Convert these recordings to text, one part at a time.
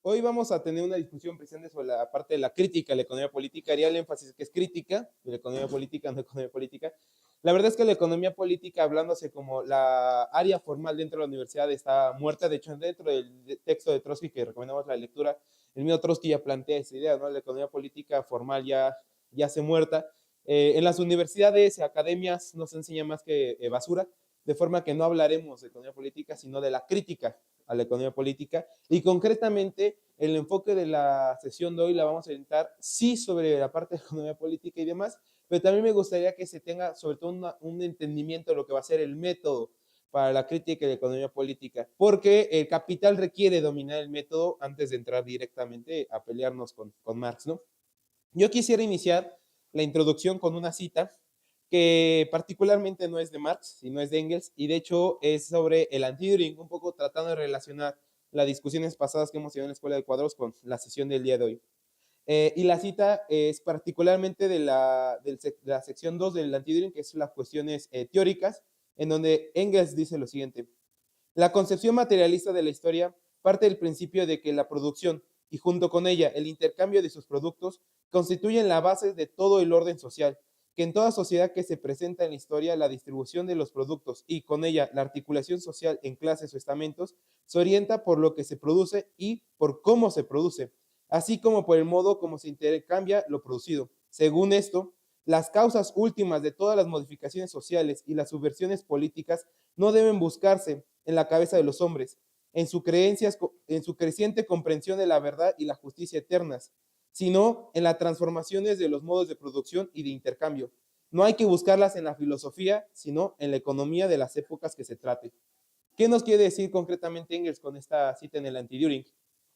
Hoy vamos a tener una discusión precisamente sobre la parte de la crítica a la economía política. Haría el énfasis que es crítica de la economía política, no economía política. La verdad es que la economía política, hablándose como la área formal dentro de la universidad, está muerta. De hecho, dentro del texto de Trotsky que recomendamos la lectura, el mismo Trotsky ya plantea esa idea, ¿no? La economía política formal ya se muerta. En las universidades, academias, no se enseña más que basura, de forma que no hablaremos de economía política, sino de la crítica a la economía política. Y concretamente, el enfoque de la sesión de hoy la vamos a orientar, sí, sobre la parte de economía política y demás, pero también me gustaría que se tenga sobre todo un entendimiento de lo que va a ser el método para la crítica de la economía política, porque el capital requiere dominar el método antes de entrar directamente a pelearnos con Marx, ¿no? Yo quisiera iniciar la introducción con una cita que particularmente no es de Marx, sino es de Engels, y de hecho es sobre el anti-Düring, un poco tratando de relacionar las discusiones pasadas que hemos tenido en la Escuela de Cuadros con la sesión del día de hoy. Y la cita es particularmente de la sección 2 del anti-Düring, que es las cuestiones teóricas, en donde Engels dice lo siguiente: la concepción materialista de la historia parte del principio de que la producción y junto con ella el intercambio de sus productos constituyen la base de todo el orden social, que en toda sociedad que se presenta en la historia la distribución de los productos y con ella la articulación social en clases o estamentos se orienta por lo que se produce y por cómo se produce, así como por el modo como se intercambia lo producido. Según esto, las causas últimas de todas las modificaciones sociales y las subversiones políticas no deben buscarse en la cabeza de los hombres, en su creciente comprensión de la verdad y la justicia eternas, sino en las transformaciones de los modos de producción y de intercambio. No hay que buscarlas en la filosofía, sino en la economía de las épocas que se trate. ¿Qué nos quiere decir concretamente Engels con esta cita en el anti-Düring?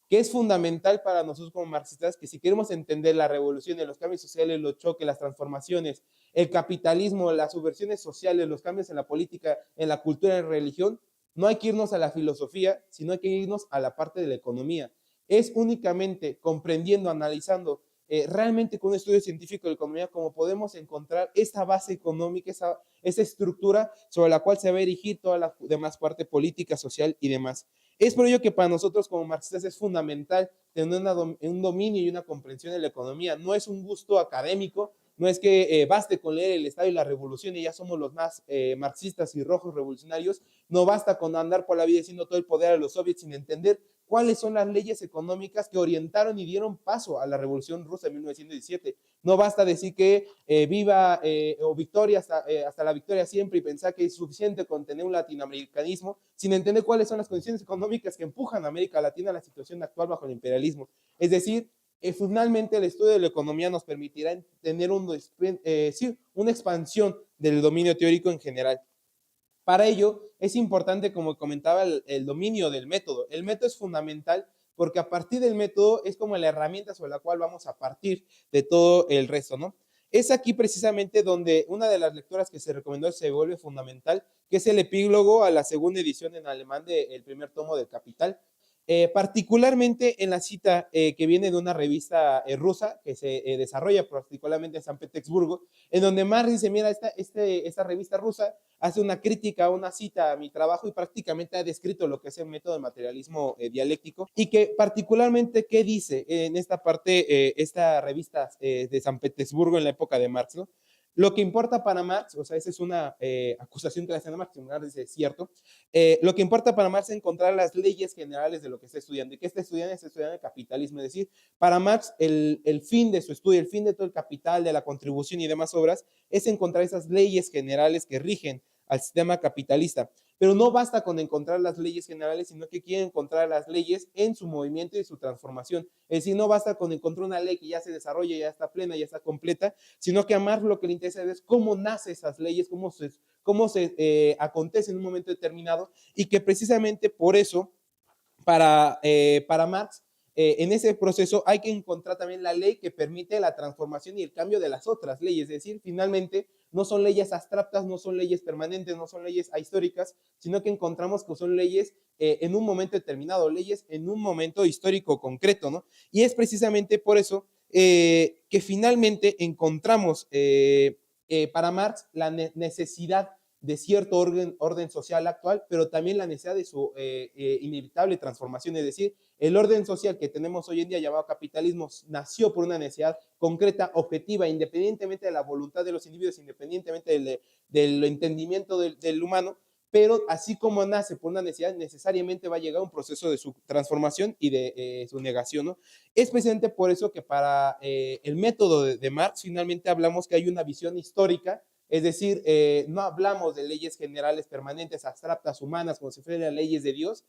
Que es fundamental para nosotros como marxistas que si queremos entender la revolución, los cambios sociales, los choques, las transformaciones, el capitalismo, las subversiones sociales, los cambios en la política, en la cultura, en la religión, no hay que irnos a la filosofía, sino hay que irnos a la parte de la economía. Es únicamente comprendiendo, analizando realmente con un estudio científico de economía como podemos encontrar esta base económica, esa estructura sobre la cual se va a erigir toda la demás parte política, social y demás. Es por ello que para nosotros como marxistas es fundamental tener un dominio y una comprensión de la economía. No es un gusto académico, no es que baste con leer el Estado y la Revolución y ya somos los más marxistas y rojos revolucionarios. No basta con andar por la vida diciendo todo el poder a los soviets sin entender cuáles son las leyes económicas que orientaron y dieron paso a la Revolución Rusa de 1917. No basta decir que viva o victoria hasta la victoria siempre y pensar que es suficiente con tener un latinoamericanismo sin entender cuáles son las condiciones económicas que empujan a América Latina a la situación actual bajo el imperialismo. Es decir, finalmente el estudio de la economía nos permitirá tener una expansión del dominio teórico en general. Para ello, es importante, como comentaba, el dominio del método. El método es fundamental porque a partir del método es como la herramienta sobre la cual vamos a partir de todo el resto, ¿no? Es aquí precisamente donde una de las lecturas que se recomendó se vuelve fundamental, que es el epílogo a la segunda edición en alemán del primer tomo del Capital. Particularmente en la cita que viene de una revista rusa que se desarrolla particularmente en San Petersburgo, en donde Marx dice, mira, esta revista rusa hace una crítica, una cita a mi trabajo y prácticamente ha descrito lo que es el método de materialismo dialéctico y que particularmente, ¿qué dice en esta parte, esta revista de San Petersburgo en la época de Marx, ¿no? Lo que importa para Marx, o sea, esa es una acusación que le hacen a Marx, Marx dice, es cierto, lo que importa para Marx es encontrar las leyes generales de lo que está estudiando. ¿Y qué está estudiando? Está estudiando el capitalismo. Es decir, para Marx el fin de su estudio, el fin de todo el capital, de la contribución y demás obras, es encontrar esas leyes generales que rigen al sistema capitalista. Pero no basta con encontrar las leyes generales, sino que quiere encontrar las leyes en su movimiento y su transformación. Es decir, no basta con encontrar una ley que ya se desarrolla, ya está plena, ya está completa, sino que a Marx lo que le interesa es cómo nacen esas leyes, cómo se acontece en un momento determinado y que precisamente por eso para Marx, en ese proceso hay que encontrar también la ley que permite la transformación y el cambio de las otras leyes. Es decir, finalmente no son leyes abstractas, no son leyes permanentes, no son leyes ahistóricas, sino que encontramos que son leyes en un momento determinado, leyes en un momento histórico concreto, ¿no? Y es precisamente por eso que finalmente encontramos para Marx la necesidad de cierto orden social actual, pero también la necesidad de su inevitable transformación. Es decir, el orden social que tenemos hoy en día llamado capitalismo nació por una necesidad concreta, objetiva, independientemente de la voluntad de los individuos, independientemente del entendimiento del humano, pero así como nace por una necesidad, necesariamente va a llegar un proceso de su transformación y de su negación, ¿no? Es precisamente por eso que para el método de Marx finalmente hablamos que hay una visión histórica, es decir, no hablamos de leyes generales permanentes, abstractas, humanas, como si fueran leyes de Dios,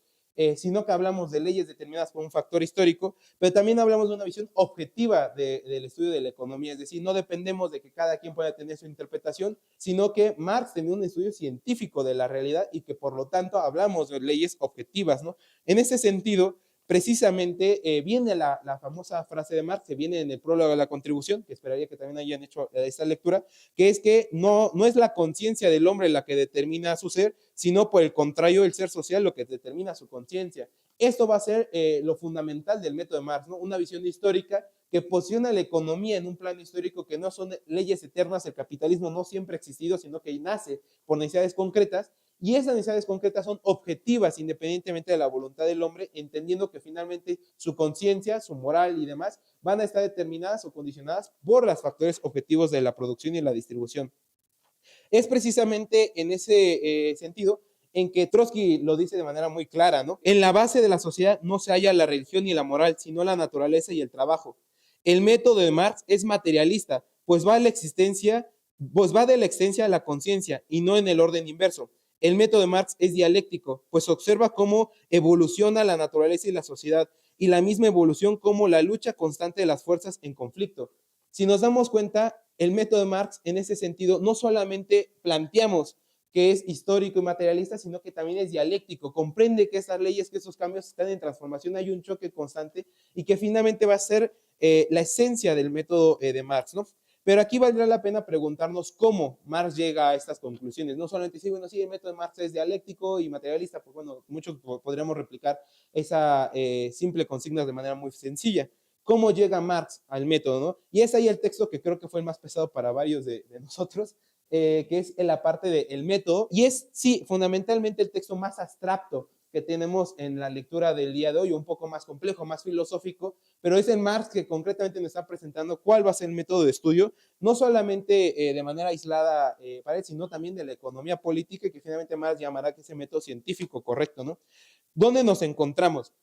sino que hablamos de leyes determinadas por un factor histórico, pero también hablamos de una visión objetiva del estudio de la economía, es decir, no dependemos de que cada quien pueda tener su interpretación, sino que Marx tenía un estudio científico de la realidad y que por lo tanto hablamos de leyes objetivas, ¿no? En ese sentido, precisamente viene la famosa frase de Marx, que viene en el prólogo de la contribución, que esperaría que también hayan hecho esta lectura, que es que no es la conciencia del hombre la que determina su ser, sino por el contrario, el ser social lo que determina su conciencia. Esto va a ser lo fundamental del método de Marx, ¿no? Una visión histórica que posiciona la economía en un plano histórico que no son leyes eternas, el capitalismo no siempre ha existido, sino que nace por necesidades concretas, y esas necesidades concretas son objetivas independientemente de la voluntad del hombre, entendiendo que finalmente su conciencia, su moral y demás van a estar determinadas o condicionadas por los factores objetivos de la producción y la distribución. Es precisamente en ese sentido en que Trotsky lo dice de manera muy clara, ¿no? En la base de la sociedad no se halla la religión ni la moral, sino la naturaleza y el trabajo. El método de Marx es materialista, pues va de la existencia a la conciencia y no en el orden inverso. El método de Marx es dialéctico, pues observa cómo evoluciona la naturaleza y la sociedad, y la misma evolución como la lucha constante de las fuerzas en conflicto. Si nos damos cuenta, el método de Marx en ese sentido no solamente planteamos que es histórico y materialista, sino que también es dialéctico, comprende que esas leyes, que esos cambios están en transformación, hay un choque constante y que finalmente va a ser la esencia del método de Marx, ¿no? Pero aquí valdrá la pena preguntarnos cómo Marx llega a estas conclusiones. No solamente decir, bueno, sí, el método de Marx es dialéctico y materialista, pues bueno, muchos podríamos replicar esa simple consigna de manera muy sencilla. ¿Cómo llega Marx al método, no? Y es ahí el texto que creo que fue el más pesado para varios de nosotros, que es en la parte del método, y es, sí, fundamentalmente el texto más abstracto que tenemos en la lectura del día de hoy, un poco más complejo, más filosófico, pero es en Marx que concretamente nos está presentando cuál va a ser el método de estudio, no solamente de manera aislada para él, sino también de la economía política, que finalmente Marx llamará que es el método científico correcto, ¿no? ¿Dónde nos encontramos?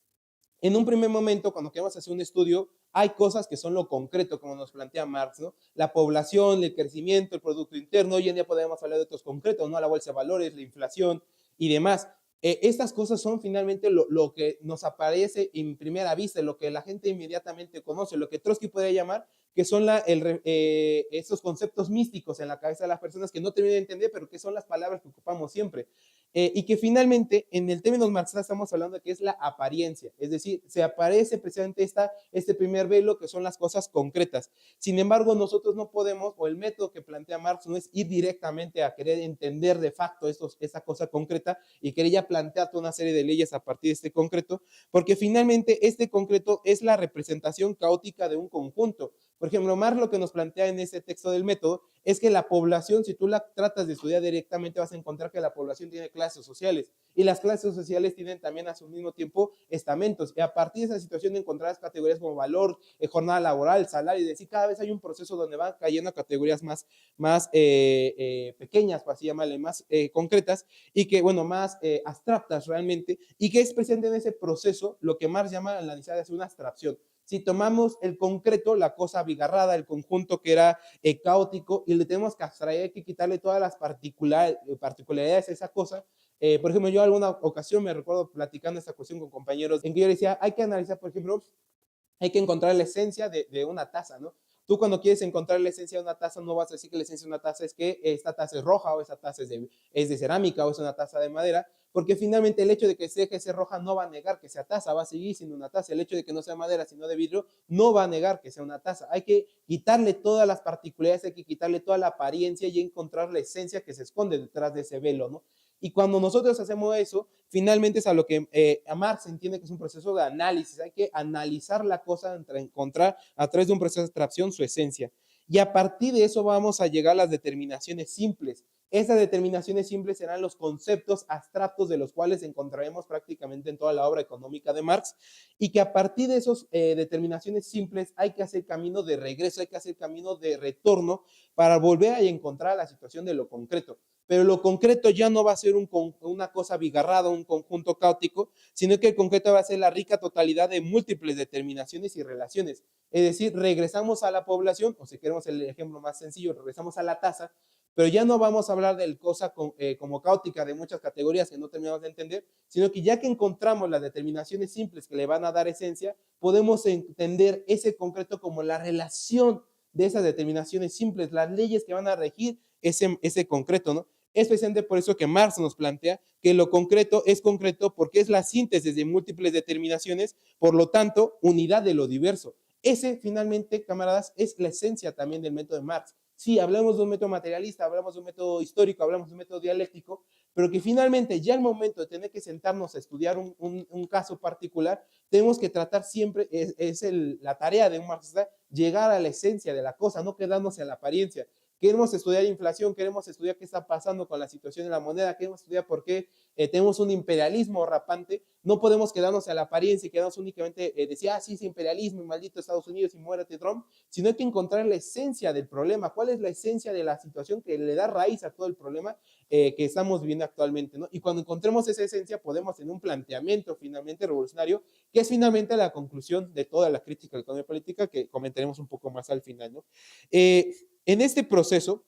En un primer momento, cuando queremos hacer un estudio, hay cosas que son lo concreto, como nos plantea Marx, ¿no? La población, el crecimiento, el Producto Interno. Hoy en día podemos hablar de otros concretos, ¿no? La bolsa de valores, la inflación y demás. Estas cosas son finalmente lo que nos aparece en primera vista, lo que la gente inmediatamente conoce, lo que Trotsky podría llamar que son esos conceptos místicos en la cabeza de las personas que no terminan de entender, pero que son las palabras que ocupamos siempre. Y que finalmente, en el término marxista estamos hablando de que es la apariencia, es decir, se aparece precisamente este primer velo que son las cosas concretas. Sin embargo, nosotros no podemos, o el método que plantea Marx no es ir directamente a querer entender de facto esa cosa concreta y querer ya plantear toda una serie de leyes a partir de este concreto, porque finalmente este concreto es la representación caótica de un conjunto. Por ejemplo, Marx lo que nos plantea en ese texto del método es que la población, si tú la tratas de estudiar directamente, vas a encontrar que la población tiene clases sociales y las clases sociales tienen también a su mismo tiempo estamentos. Y a partir de esa situación encontrarás categorías como valor, jornada laboral, salario, y decir, cada vez hay un proceso donde van cayendo categorías más pequeñas, por así llamarle, más concretas y que, bueno, más abstractas realmente, y que es presente en ese proceso lo que Marx llama la necesidad de hacer una abstracción. Si tomamos el concreto, la cosa abigarrada, el conjunto que era caótico, y le tenemos que abstraer, hay que quitarle todas las particularidades a esa cosa. Por ejemplo, yo en alguna ocasión me recuerdo platicando esta cuestión con compañeros, en que yo decía, hay que analizar, por ejemplo, hay que encontrar la esencia de una taza, ¿no? Tú cuando quieres encontrar la esencia de una taza, no vas a decir que la esencia de una taza es que esta taza es roja o esta taza es de cerámica o es una taza de madera, porque finalmente el hecho de que sea roja no va a negar que sea taza, va a seguir siendo una taza. El hecho de que no sea madera, sino de vidrio, no va a negar que sea una taza. Hay que quitarle todas las particularidades, hay que quitarle toda la apariencia y encontrar la esencia que se esconde detrás de ese velo, ¿no? Y cuando nosotros hacemos eso, finalmente es a lo que a Marx entiende que es un proceso de análisis. Hay que analizar la cosa, encontrar a través de un proceso de abstracción su esencia. Y a partir de eso vamos a llegar a las determinaciones simples, Esas determinaciones simples serán los conceptos abstractos de los cuales encontraremos prácticamente en toda la obra económica de Marx, y que a partir de esas determinaciones simples hay que hacer camino de regreso, hay que hacer camino de retorno para volver a encontrar la situación de lo concreto. Pero lo concreto ya no va a ser una cosa bigarrada, un conjunto caótico, sino que el concreto va a ser la rica totalidad de múltiples determinaciones y relaciones. Es decir, regresamos a la población, o si queremos el ejemplo más sencillo, regresamos a la tasa, pero ya no vamos a hablar de cosa como caótica de muchas categorías que no terminamos de entender, sino que ya que encontramos las determinaciones simples que le van a dar esencia, podemos entender ese concreto como la relación de esas determinaciones simples, las leyes que van a regir ese concreto, ¿no? Es precisamente por eso que Marx nos plantea que lo concreto es concreto porque es la síntesis de múltiples determinaciones, por lo tanto, unidad de lo diverso. Ese, finalmente, camaradas, es la esencia también del método de Marx. Sí, hablamos de un método materialista, hablamos de un método histórico, hablamos de un método dialéctico, pero que finalmente ya al momento de tener que sentarnos a estudiar un caso particular, tenemos que tratar siempre, la tarea de un marxista, llegar a la esencia de la cosa, no quedarnos en la apariencia. Queremos estudiar inflación, queremos estudiar qué está pasando con la situación de la moneda, queremos estudiar por qué tenemos un imperialismo rapante. No podemos quedarnos a la apariencia y quedarnos únicamente decir, sí, es imperialismo y maldito Estados Unidos y muérete Trump, sino hay que encontrar la esencia del problema. ¿Cuál es la esencia de la situación que le da raíz a todo el problema que estamos viviendo actualmente, ¿no? Y cuando encontremos esa esencia, podemos tener un planteamiento finalmente revolucionario, que es finalmente la conclusión de toda la crítica de la economía política, que comentaremos un poco más al final, ¿no? En este proceso,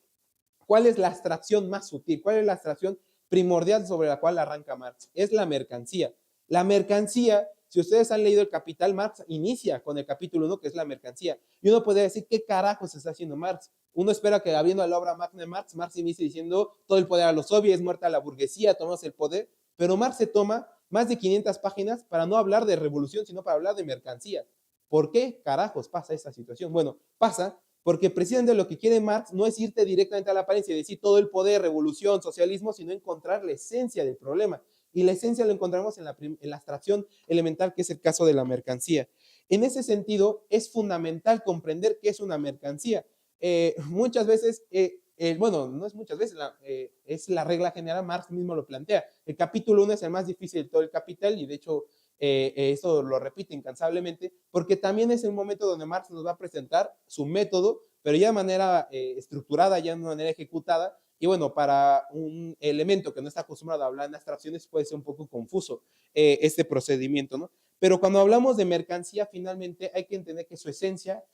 ¿cuál es la abstracción más sutil? ¿Cuál es la abstracción primordial sobre la cual arranca Marx? Es la mercancía. La mercancía, si ustedes han leído El Capital, Marx inicia con el capítulo 1, que es la mercancía. Y uno podría decir, ¿qué carajos está haciendo Marx? Uno espera que, habiendo la obra magna de Marx, Marx inicie diciendo, todo el poder a los soviets, muerta la burguesía, tomamos el poder. Pero Marx se toma más de 500 páginas para no hablar de revolución, sino para hablar de mercancía. ¿Por qué carajos pasa esta situación? Bueno, pasa porque precisamente lo que quiere Marx no es irte directamente a la apariencia y decir todo el poder, revolución, socialismo, sino encontrar la esencia del problema. Y la esencia lo encontramos en la abstracción elemental, que es el caso de la mercancía. En ese sentido, es fundamental comprender qué es una mercancía. Muchas veces, bueno, no es muchas veces, es la regla general, Marx mismo lo plantea. El capítulo 1 es el más difícil de todo el Capital y de hecho eso lo repite incansablemente, porque también es el momento donde Marx nos va a presentar su método, pero ya de manera estructurada, ya de manera ejecutada, y bueno, para un elemento que no está acostumbrado a hablar en abstracciones puede ser un poco confuso este procedimiento, ¿no? Pero cuando hablamos de mercancía, finalmente hay que entender que su esencia,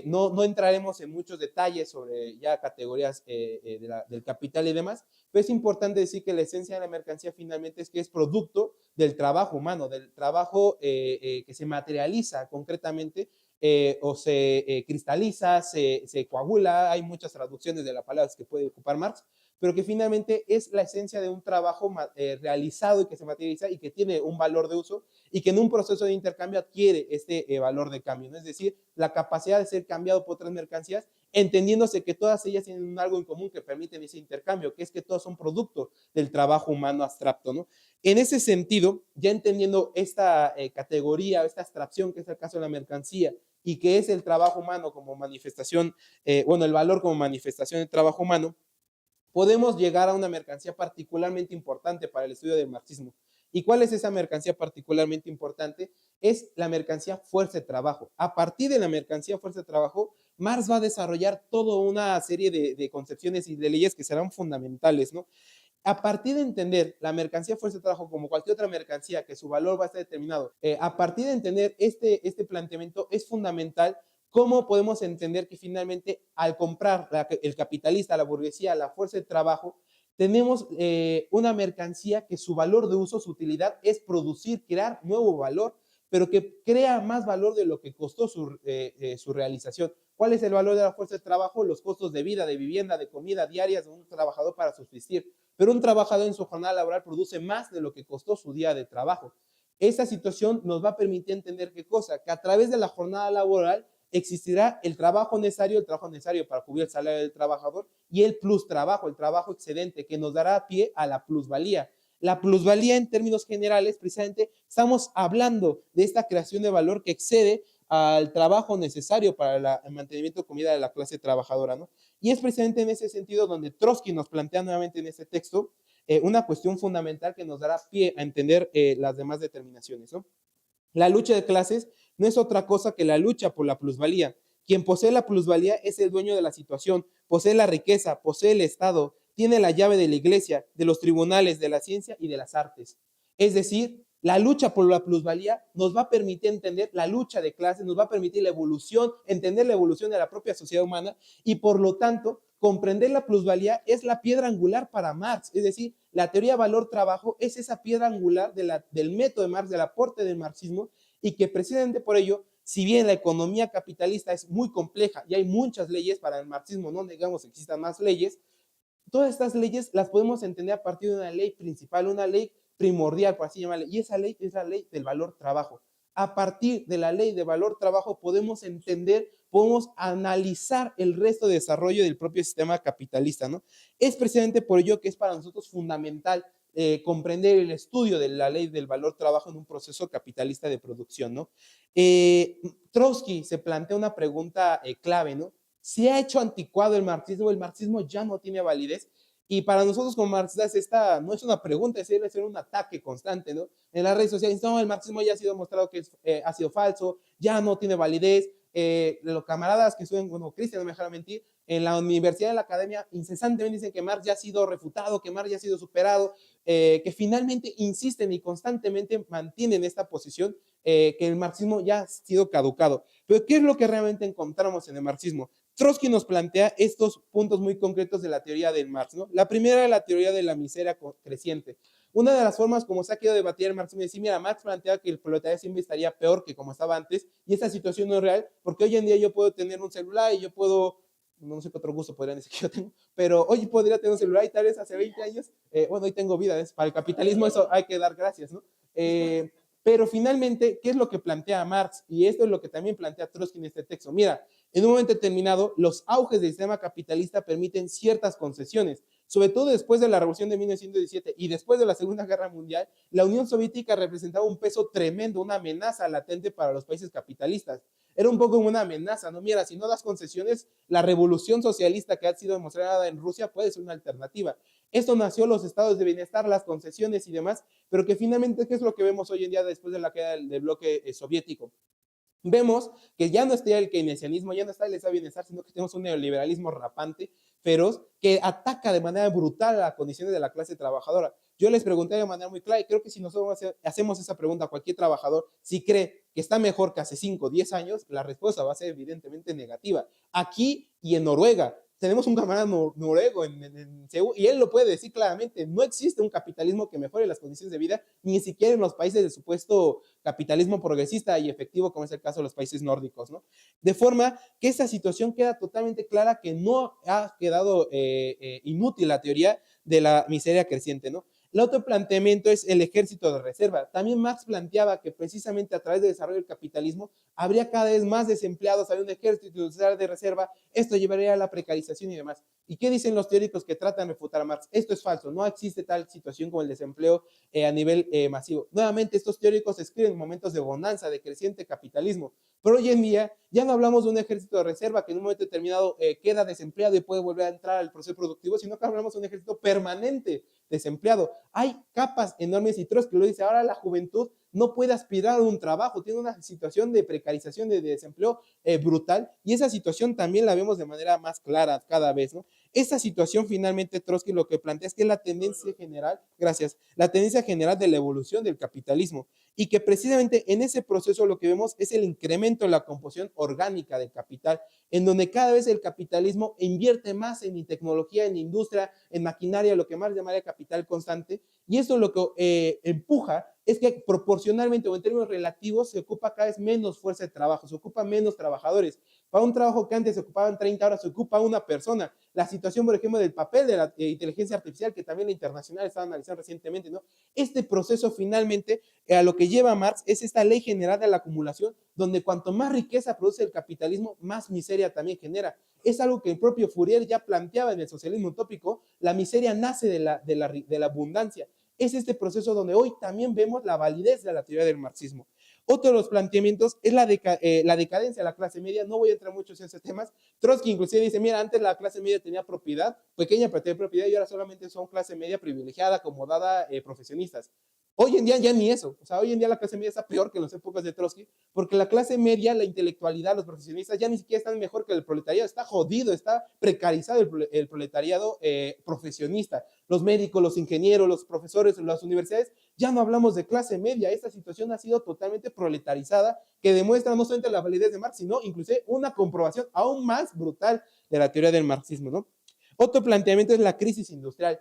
no entraremos en muchos detalles sobre ya categorías del capital y demás, pero es importante decir que la esencia de la mercancía finalmente es que es producto del trabajo humano, del trabajo que se materializa concretamente o se cristaliza, se coagula. Hay muchas traducciones de las palabras que puede ocupar Marx, pero que finalmente es la esencia de un trabajo realizado y que se materializa y que tiene un valor de uso y que en un proceso de intercambio adquiere este valor de cambio, ¿no? Es decir, la capacidad de ser cambiado por otras mercancías, entendiéndose que todas ellas tienen algo en común que permiten ese intercambio, que es que todos son producto del trabajo humano abstracto, ¿no? En ese sentido, ya entendiendo esta categoría, esta abstracción que es el caso de la mercancía y que es el trabajo humano como manifestación, bueno, el valor como manifestación del trabajo humano, podemos llegar a una mercancía particularmente importante para el estudio del marxismo. ¿Y cuál es esa mercancía particularmente importante? Es la mercancía fuerza de trabajo. A partir de la mercancía fuerza de trabajo, Marx va a desarrollar toda una serie de concepciones y de leyes que serán fundamentales, ¿no? A partir de entender la mercancía fuerza de trabajo como cualquier otra mercancía que su valor va a estar determinado, a partir de entender este planteamiento es fundamental. ¿Cómo podemos entender que finalmente al comprar el capitalista, la burguesía, la fuerza de trabajo, tenemos una mercancía que su valor de uso, su utilidad es producir, crear nuevo valor, pero que crea más valor de lo que costó su realización? ¿Cuál es el valor de la fuerza de trabajo? Los costos de vida, de vivienda, de comida diarias de un trabajador para subsistir. Pero un trabajador en su jornada laboral produce más de lo que costó su día de trabajo. Esa situación nos va a permitir entender qué cosa, que a través de la jornada laboral existirá el trabajo necesario para cubrir el salario del trabajador y el plus trabajo, el trabajo excedente, que nos dará pie a la plusvalía. La plusvalía en términos generales, precisamente, estamos hablando de esta creación de valor que excede al trabajo necesario para el mantenimiento de comida de la clase trabajadora, ¿no? Y es precisamente en ese sentido donde Trotsky nos plantea nuevamente en este texto una cuestión fundamental que nos dará pie a entender las demás determinaciones, ¿no? La lucha de clases no es otra cosa que la lucha por la plusvalía. Quien posee la plusvalía es el dueño de la situación, posee la riqueza, posee el Estado, tiene la llave de la iglesia, de los tribunales, de la ciencia y de las artes. Es decir, la lucha por la plusvalía nos va a permitir entender la lucha de clases, nos va a permitir la evolución, entender la evolución de la propia sociedad humana y por lo tanto comprender la plusvalía es la piedra angular para Marx, es decir, la teoría valor-trabajo es esa piedra angular del método de Marx, del aporte del marxismo, y que precisamente por ello, si bien la economía capitalista es muy compleja y hay muchas leyes para el marxismo, no digamos que existan más leyes, todas estas leyes las podemos entender a partir de una ley principal, una ley primordial, por así llamarle, y esa ley es la ley del valor trabajo. A partir de la ley de valor trabajo podemos entender, podemos analizar el resto de desarrollo del propio sistema capitalista, ¿no? Es precisamente por ello que es para nosotros fundamental comprender el estudio de la ley del valor trabajo en un proceso capitalista de producción, ¿no? Trotsky se plantea una pregunta clave, ¿no? ¿Se ha hecho anticuado el marxismo ya no tiene validez? Y para nosotros como marxistas esta no es una pregunta, es decir, un ataque constante, ¿no? En las redes sociales, no, el marxismo ya ha sido mostrado que ha sido falso, ya no tiene validez. Los camaradas que suben, bueno, Cristian no me dejará mentir, en la universidad, en la academia, incesantemente dicen que Marx ya ha sido refutado, que Marx ya ha sido superado, que finalmente insisten y constantemente mantienen esta posición, que el marxismo ya ha sido caducado. Pero ¿qué es lo que realmente encontramos en el marxismo? Trotsky nos plantea estos puntos muy concretos de la teoría del Marx, ¿no? La primera es la teoría de la miseria creciente. Una de las formas como se ha querido debatir el marxismo es decir, mira, Marx plantea que el proletariado siempre estaría peor que como estaba antes, y esa situación no es real, porque hoy en día yo puedo tener un celular y yo puedo, no sé qué otro gusto podrían decir que yo tengo, pero hoy podría tener un celular y tal vez hace 20 años, bueno, hoy tengo vida, para el capitalismo eso hay que dar gracias, ¿no? Pero finalmente, ¿qué es lo que plantea Marx? Y esto es lo que también plantea Trotsky en este texto. Mira, en un momento determinado, los auges del sistema capitalista permiten ciertas concesiones. Sobre todo después de la Revolución de 1917 y después de la Segunda Guerra Mundial, la Unión Soviética representaba un peso tremendo, una amenaza latente para los países capitalistas. Era un poco como una amenaza, ¿no? Mira, si no das concesiones, la revolución socialista que ha sido demostrada en Rusia puede ser una alternativa. Esto nació los estados de bienestar, las concesiones y demás, pero que finalmente, ¿qué es lo que vemos hoy en día después de la queda del bloque soviético? Vemos que ya no está el keynesianismo, ya no está el estado de bienestar, sino que tenemos un neoliberalismo rapante, feroz, que ataca de manera brutal a las condiciones de la clase trabajadora. Yo les pregunté de manera muy clara, y creo que si nosotros hacemos esa pregunta a cualquier trabajador, si cree que está mejor que hace 5 o 10 años, la respuesta va a ser evidentemente negativa. Aquí y en Noruega, tenemos un camarada noruego en Seúl, y él lo puede decir claramente, no existe un capitalismo que mejore las condiciones de vida, ni siquiera en los países de supuesto capitalismo progresista y efectivo, como es el caso de los países nórdicos, ¿no? De forma que esta situación queda totalmente clara que no ha quedado inútil la teoría de la miseria creciente, ¿no? El otro planteamiento es el ejército de reserva. También Marx planteaba que precisamente a través del desarrollo del capitalismo habría cada vez más desempleados, habría un ejército de reserva, esto llevaría a la precarización y demás. ¿Y qué dicen los teóricos que tratan de refutar a Marx? Esto es falso, no existe tal situación como el desempleo a nivel masivo. Nuevamente, estos teóricos escriben en momentos de bonanza, de creciente capitalismo, pero hoy en día ya no hablamos de un ejército de reserva que en un momento determinado queda desempleado y puede volver a entrar al proceso productivo, sino que hablamos de un ejército permanente desempleado. Hay capas enormes y Trotsky lo dice, ahora la juventud no puede aspirar a un trabajo, tiene una situación de precarización, de desempleo brutal, y esa situación también la vemos de manera más clara cada vez, ¿no? Esta situación finalmente Trotsky lo que plantea es que es la tendencia general, gracias, la tendencia general de la evolución del capitalismo, y que precisamente en ese proceso lo que vemos es el incremento en la composición orgánica del capital, en donde cada vez el capitalismo invierte más en tecnología, en industria, en maquinaria, lo que más llamaría capital constante, y esto lo que empuja es que proporcionalmente o en términos relativos se ocupa cada vez menos fuerza de trabajo, se ocupa menos trabajadores. Para un trabajo que antes se ocupaban 30 horas, se ocupa una persona. La situación, por ejemplo, del papel de la inteligencia artificial, que también la internacional estaba analizando recientemente, ¿no? Este proceso finalmente a lo que lleva Marx es esta ley general de la acumulación, donde cuanto más riqueza produce el capitalismo, más miseria también genera. Es algo que el propio Fourier ya planteaba en el socialismo utópico, la miseria nace de la abundancia. Es este proceso donde hoy también vemos la validez de la teoría del marxismo. Otro de los planteamientos es la decadencia de la clase media. No voy a entrar mucho en esos temas. Trotsky inclusive dice, mira, antes la clase media tenía propiedad, pequeña pero tenía propiedad, y ahora solamente son clase media privilegiada, acomodada, profesionistas. Hoy en día ya ni eso. O sea, hoy en día la clase media está peor que en las épocas de Trotsky, porque la clase media, la intelectualidad, los profesionistas ya ni siquiera están mejor que el proletariado. Está jodido, está precarizado el proletariado profesionista. Los médicos, los ingenieros, los profesores, las universidades, ya no hablamos de clase media. Esta situación ha sido totalmente proletarizada, que demuestra no solamente la validez de Marx, sino inclusive una comprobación aún más brutal de la teoría del marxismo, ¿no? Otro planteamiento es la crisis industrial.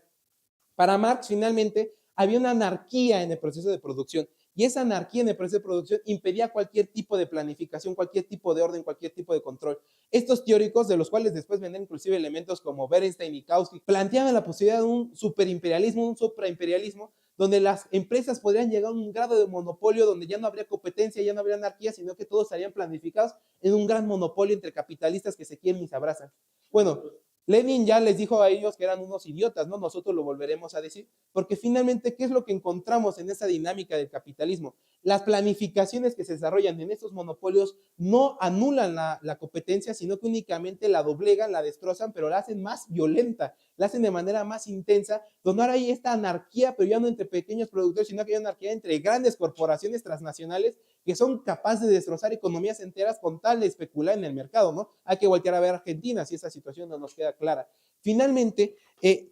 Para Marx, finalmente, había una anarquía en el proceso de producción, y esa anarquía en el proceso de producción impedía cualquier tipo de planificación, cualquier tipo de orden, cualquier tipo de control. Estos teóricos, de los cuales después vendrán inclusive elementos como Bernstein y Kautsky, planteaban la posibilidad de un superimperialismo, un supraimperialismo, donde las empresas podrían llegar a un grado de monopolio donde ya no habría competencia, ya no habría anarquía, sino que todos estarían planificados en un gran monopolio entre capitalistas que se quieren y se abrazan. Bueno, Lenin ya les dijo a ellos que eran unos idiotas, ¿no? Nosotros lo volveremos a decir, porque finalmente, ¿qué es lo que encontramos en esa dinámica del capitalismo? Las planificaciones que se desarrollan en estos monopolios no anulan la competencia, sino que únicamente la doblegan, la destrozan, pero la hacen más violenta, la hacen de manera más intensa, donde ahora hay esta anarquía, pero ya no entre pequeños productores, sino que hay anarquía entre grandes corporaciones transnacionales que son capaces de destrozar economías enteras con tal de especular en el mercado, ¿no? Hay que voltear a ver a Argentina si esa situación no nos queda clara. Finalmente,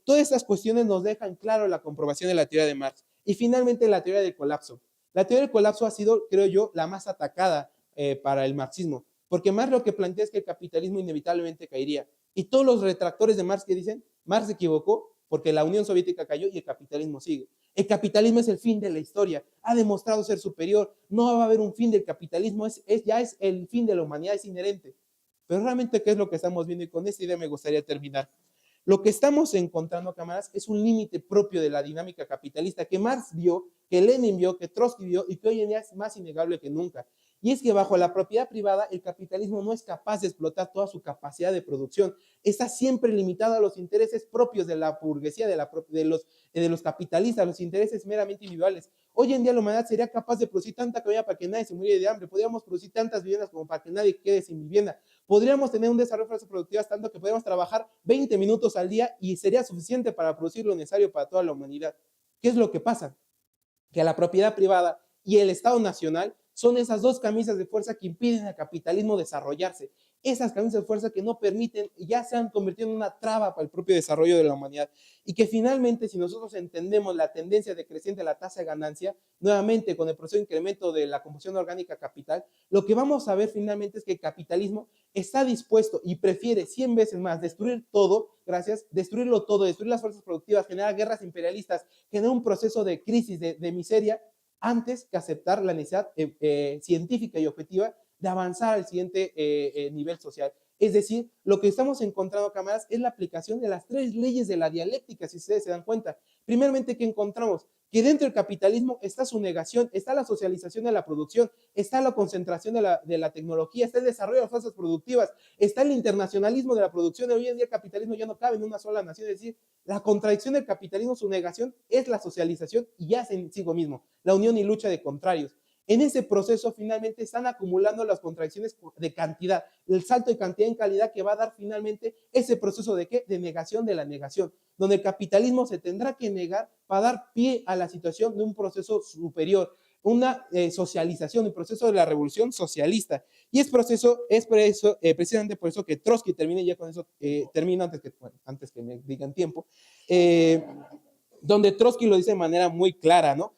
todas estas cuestiones nos dejan claro la comprobación de la teoría de Marx. Y finalmente, la teoría del colapso. La teoría del colapso ha sido, creo yo, la más atacada para el marxismo, porque Marx lo que plantea es que el capitalismo inevitablemente caería. Y todos los retractores de Marx que dicen, Marx se equivocó porque la Unión Soviética cayó y el capitalismo sigue. El capitalismo es el fin de la historia, ha demostrado ser superior, no va a haber un fin del capitalismo, ya es el fin de la humanidad, es inherente. Pero realmente, ¿qué es lo que estamos viendo? Y con esta idea me gustaría terminar. Lo que estamos encontrando, camaradas, es un límite propio de la dinámica capitalista que Marx vio, que Lenin vio, que Trotsky vio y que hoy en día es más innegable que nunca. Y es que bajo la propiedad privada, el capitalismo no es capaz de explotar toda su capacidad de producción. Está siempre limitado a los intereses propios de la burguesía, de los capitalistas, los intereses meramente individuales. Hoy en día la humanidad sería capaz de producir tanta comida para que nadie se muriera de hambre. Podríamos producir tantas viviendas como para que nadie quede sin vivienda. Podríamos tener un desarrollo de fuerzas productivas tanto que podríamos trabajar 20 minutos al día y sería suficiente para producir lo necesario para toda la humanidad. ¿Qué es lo que pasa? Que la propiedad privada y el Estado nacional son esas dos camisas de fuerza que impiden al capitalismo desarrollarse. Esas camisas de fuerza que no permiten, ya se han convertido en una traba para el propio desarrollo de la humanidad. Y que finalmente, si nosotros entendemos la tendencia decreciente de la tasa de ganancia, nuevamente con el proceso de incremento de la composición orgánica capital, lo que vamos a ver finalmente es que el capitalismo está dispuesto y prefiere 100 veces más destruir todo, destruirlo todo, destruir las fuerzas productivas, generar guerras imperialistas, generar un proceso de crisis, de miseria, antes que aceptar la necesidad científica y objetiva de avanzar al siguiente nivel social. Es decir, lo que estamos encontrando, camaradas, es la aplicación de las tres leyes de la dialéctica, si ustedes se dan cuenta. Primeramente, ¿qué encontramos? Que dentro del capitalismo está su negación, está la socialización de la producción, está la concentración de la tecnología, está el desarrollo de las fuerzas productivas, está el internacionalismo de la producción. Hoy en día el capitalismo ya no cabe en una sola nación, es decir, la contradicción del capitalismo, su negación, es la socialización y ya en sí mismo, la unión y lucha de contrarios. En ese proceso finalmente están acumulando las contradicciones de cantidad, el salto de cantidad en calidad que va a dar finalmente ese proceso de ¿qué? De negación de la negación, donde el capitalismo se tendrá que negar para dar pie a la situación de un proceso superior, una socialización, el proceso de la revolución socialista. Y es precisamente por eso que Trotsky, termine ya con eso, termino antes que me digan tiempo, donde Trotsky lo dice de manera muy clara, ¿no?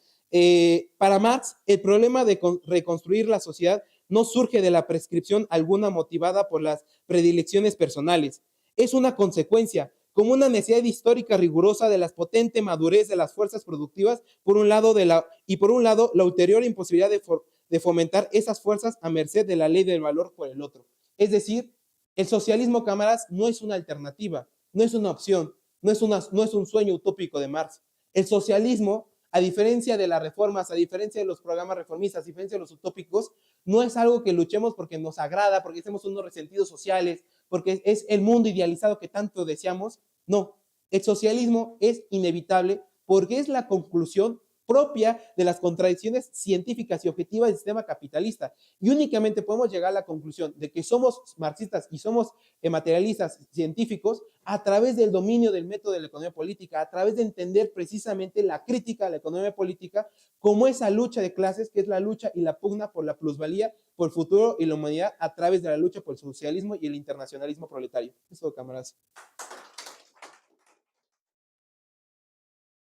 Para Marx, el problema de reconstruir la sociedad no surge de la prescripción alguna motivada por las predilecciones personales. Es una consecuencia, como una necesidad histórica rigurosa de la potente madurez de las fuerzas productivas, por un lado, y por un lado, la ulterior imposibilidad de fomentar esas fuerzas a merced de la ley del valor por el otro. Es decir, el socialismo, camaradas, no es una alternativa, no es una opción, no es un sueño utópico de Marx. El socialismo, a diferencia de las reformas, a diferencia de los programas reformistas, a diferencia de los utópicos, no es algo que luchemos porque nos agrada, porque estemos unos resentidos sociales, porque es el mundo idealizado que tanto deseamos. No, el socialismo es inevitable porque es la conclusión propia de las contradicciones científicas y objetivas del sistema capitalista. Y únicamente podemos llegar a la conclusión de que somos marxistas y somos materialistas científicos a través del dominio del método de la economía política, a través de entender precisamente la crítica a la economía política como esa lucha de clases, que es la lucha y la pugna por la plusvalía, por el futuro y la humanidad a través de la lucha por el socialismo y el internacionalismo proletario. Eso, camaradas.